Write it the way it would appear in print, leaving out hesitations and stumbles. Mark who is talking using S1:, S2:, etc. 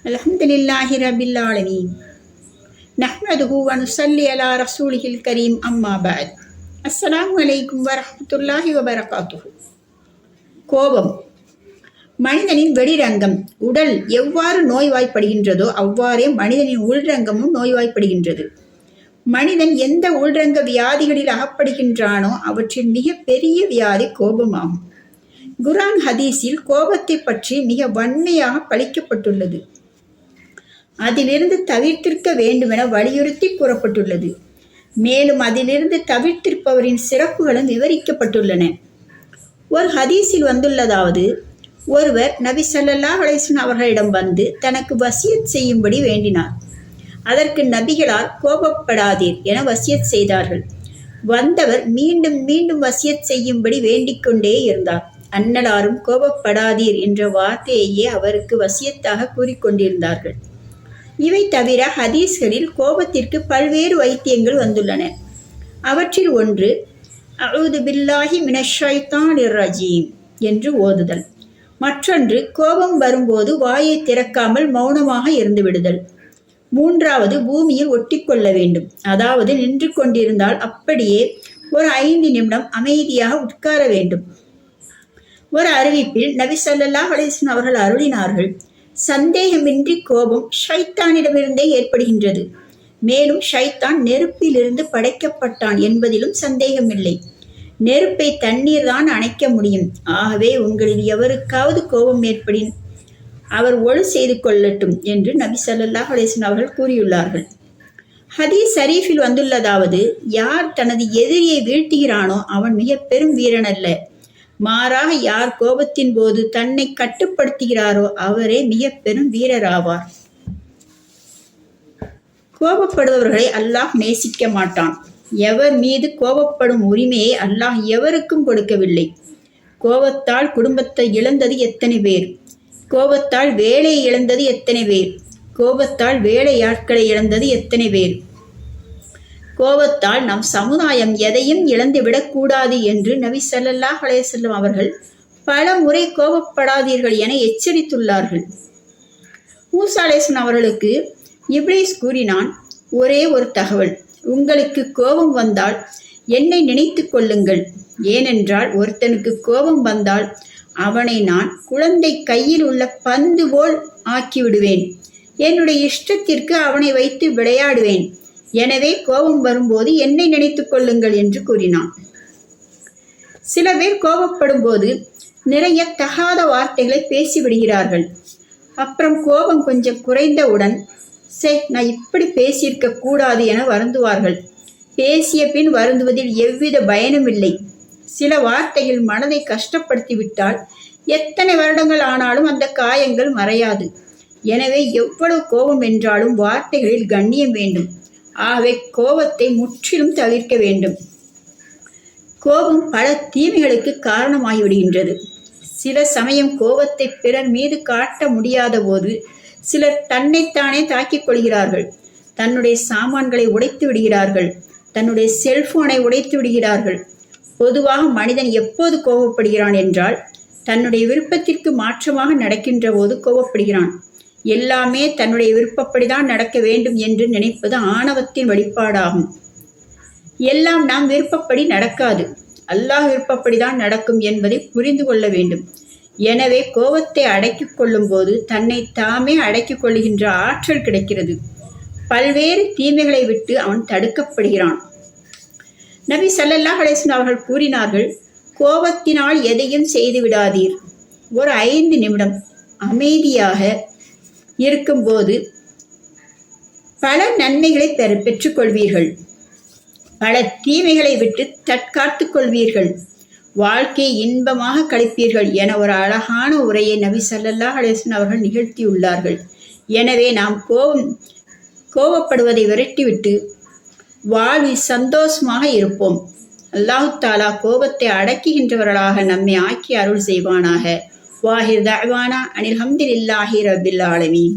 S1: அல்ஹம்துலில்லாஹி ரப்பில் ஆலமீன். நஹ்மதுஹு வ நுஸல்லி அலா ரசூலிஹில் கரீம். அம்மா பஅத். அஸ்ஸலாமு அலைக்கும் வரஹ்மத்துல்லாஹி வபரகாத்துஹு. கோபம் மனிதனின் வெளிரங்கம். உடல் எவ்வாறு நோய்வாய்ப்படுகின்றதோ அவ்வாறே மனிதனின் உள்ரங்கமும் நோய்வாய்ப்படுகின்றது. மனிதன் எந்த உள்ரங்க வியாதிகளில் அகப்படுகின்றானோ அவற்றில் மிக பெரிய வியாதி கோபமாகும். குர்ஆன் ஹதீஸில் கோபத்தை பற்றி மிக வன்மையாக பழிக்கப்பட்டுள்ளது. அதிலிருந்து தவிர்த்திருக்க வேண்டுமென வலியுறுத்தி கூறப்பட்டுள்ளது. மேலும் அதிலிருந்து தவிர்த்திருப்பவரின் சிறப்புகளும் விவரிக்கப்பட்டுள்ளன. ஒரு ஹதீஸில் வந்துள்ளதாவது, ஒருவர் நபி ஸல்லல்லாஹு அலைஹி வஸல்லம் அவர்களிடம் வந்து தனக்கு வசியத் செய்யும்படி வேண்டினார். அதற்கு நபிகளார் கோபப்படாதீர் என வசியத் செய்தார்கள். வந்தவர் மீண்டும் மீண்டும் வசியத் செய்யும்படி வேண்டிக் கொண்டே இருந்தார். அன்னலாரும் கோபப்படாதீர் என்ற வார்த்தையையே அவருக்கு வசியத்தாக கூறிக்கொண்டிருந்தார்கள். இவை தவிர ஹதீஸ்களில் கோபத்திற்கு பல்வேறு வைத்தியங்கள் வந்துள்ளன. அவற்றில் ஒன்று அஊது பில்லாஹி மினஷ் ஷைத்தானிர் ரஜீம் என்று ஓதுதல். மற்றொன்று கோபம் வரும்போது வாயை திறக்காமல் மௌனமாக இருந்து விடுதல். மூன்றாவது பூமியில் ஒட்டிக்கொள்ள வேண்டும். அதாவது நின்று கொண்டிருந்தால் அப்படியே ஒரு 5 நிமிடம் அமைதியாக உட்கார வேண்டும். ஒரு அறிவிப்பில் நபி ஸல்லல்லாஹு அலைஹி வஸல்லம் அவர்கள் அருளினார்கள், சந்தேகமின்றி கோபம் ஷைத்தானிடமிருந்தே ஏற்படுகின்றது. மேலும் ஷைத்தான் நெருப்பிலிருந்து படைக்கப்பட்டான் என்பதிலும் சந்தேகமில்லை. நெருப்பை தண்ணீர் தான் அணைக்க முடியும். ஆகவே உங்களில் எவருக்காவது கோபம் ஏற்படின் அவர் ஒழு செய்து கொள்ளட்டும் என்று நபி ஸல்லல்லாஹு அலைஹி வஸல்லம் அவர்கள் கூறியுள்ளார்கள். ஹதீஸ் ஷரீஃபில் வந்துள்ளதாவது, யார் தனது எதிரியை வீழ்த்துகிறானோ அவன் மிக பெரும் வீரன் அல்ல. மாறாக யார் கோபத்தின் போது தன்னை கட்டுப்படுத்துகிறாரோ அவரே மிக பெரும் வீரராவார். கோபப்படுபவர்களை அல்லாஹ் நேசிக்க மாட்டான். எவர் மீது கோபப்படும் உரிமையை அல்லாஹ் எவருக்கும் கொடுக்கவில்லை. கோபத்தால் குடும்பத்தை இழந்தது எத்தனை பேர்? கோபத்தால் வேலையை இழந்தது எத்தனை பேர்? கோபத்தால் வேலையாட்களை இழந்தது எத்தனை பேர்? கோபத்தால் நம் சமுதாயம் எதையும் இழந்துவிடக்கூடாது என்று நபி ஸல்லல்லாஹு அலைஹி வஸல்லம் அவர்கள் பல முறை கோபப்படாதீர்கள் என எச்சரித்துள்ளார்கள். மூசா அலைஹிஸ்ஸலாம் அவர்களுக்கு இப்லீஸ் கூறினான், ஒரே ஒரு தகவல், உங்களுக்கு கோபம் வந்தால் என்னை நினைத்து கொள்ளுங்கள். ஏனென்றால் ஒருத்தனுக்கு கோபம் வந்தால் அவனை நான் குழந்தை கையில் உள்ள பந்து போல் ஆக்கிவிடுவேன். என்னுடைய இஷ்டத்திற்கு அவனை வைத்து விளையாடுவேன். எனவே கோபம் வரும்போது என்னை நினைத்து கொள்ளுங்கள் என்று கூறினான். சில பேர் கோபப்படும் போது நிறைய தகாத வார்த்தைகளை பேசிவிடுகிறார்கள். அப்புறம் கோபம் கொஞ்சம் குறைந்தவுடன் நான் இப்படி பேசியிருக்க கூடாது என வருந்துவார்கள். பேசிய பின் வருந்துவதில் எவ்வித பயனும் இல்லை. சில வார்த்தைகள் மனதை கஷ்டப்படுத்திவிட்டால் எத்தனை வருடங்கள் ஆனாலும் அந்த காயங்கள் மறையாது. எனவே எவ்வளவு கோபம் என்றாலும் வார்த்தைகளில் கண்ணியம் வேண்டும். ஆகவே கோபத்தை முற்றிலும் தவிர்க்க வேண்டும். கோபம் பல தீமைகளுக்கு காரணமாகிவிடுகின்றது. சில சமயம் கோபத்தை பிறர் மீது காட்ட முடியாத போது சிலர் தன்னைத்தானே தாக்கிக் கொள்கிறார்கள். தன்னுடைய சாமான்களை உடைத்து விடுகிறார்கள். தன்னுடைய செல்போனை உடைத்து விடுகிறார்கள். பொதுவாக மனிதன் எப்போது கோபப்படுகிறான் என்றால் தன்னுடைய விருப்பத்திற்கு மாற்றமாக நடக்கின்ற போது கோபப்படுகிறான். எல்லாமே தன்னுடைய விருப்பப்படிதான் நடக்க வேண்டும் என்று நினைப்பது ஆணவத்தின் வெளிப்பாடாகும். எல்லாம் நாம் விருப்பப்படி நடக்காது. அல்லாஹ் விருப்பப்படிதான் நடக்கும் என்பதை புரிந்து கொள்ள வேண்டும். எனவே கோபத்தை அடக்கிக் கொள்ளும் போது தன்னை தாமே அடக்கிக் கொள்கின்ற ஆற்றல் கிடைக்கிறது. பல்வேறு தீமைகளை விட்டு அவன் தடுக்கப்படுகிறான். நபி ஸல்லல்லாஹு அலைஹி வஸல்லம் அவர்கள் கூறினார்கள், கோபத்தினால் எதையும் செய்து விடாதீர். ஒரு 5 நிமிடம் அமைதியாக இருக்கும்போது பல நன்மைகளை பெற்றுக்கொள்வீர்கள். பல தீமைகளை விட்டு தற்காத்து கொள்வீர்கள். வாழ்க்கையை இன்பமாக கழிப்பீர்கள் என ஒரு அழகான உரையை நபி ஸல்லல்லாஹு அலைஹி வஸல்லம் அவர்கள் நிகழ்த்தியுள்ளார்கள். எனவே நாம் கோபப்படுவதை விரட்டிவிட்டு வாழ்வில் சந்தோஷமாக இருப்போம். அல்லாஹு தஆலா கோபத்தை அடக்குகின்றவர்களாக நம்மை ஆக்கி அருள் செய்வானாக. வாஹிர் தஅவானா அனில் ஹம்துலில்லாஹி ரப்பில் ஆலமீன்.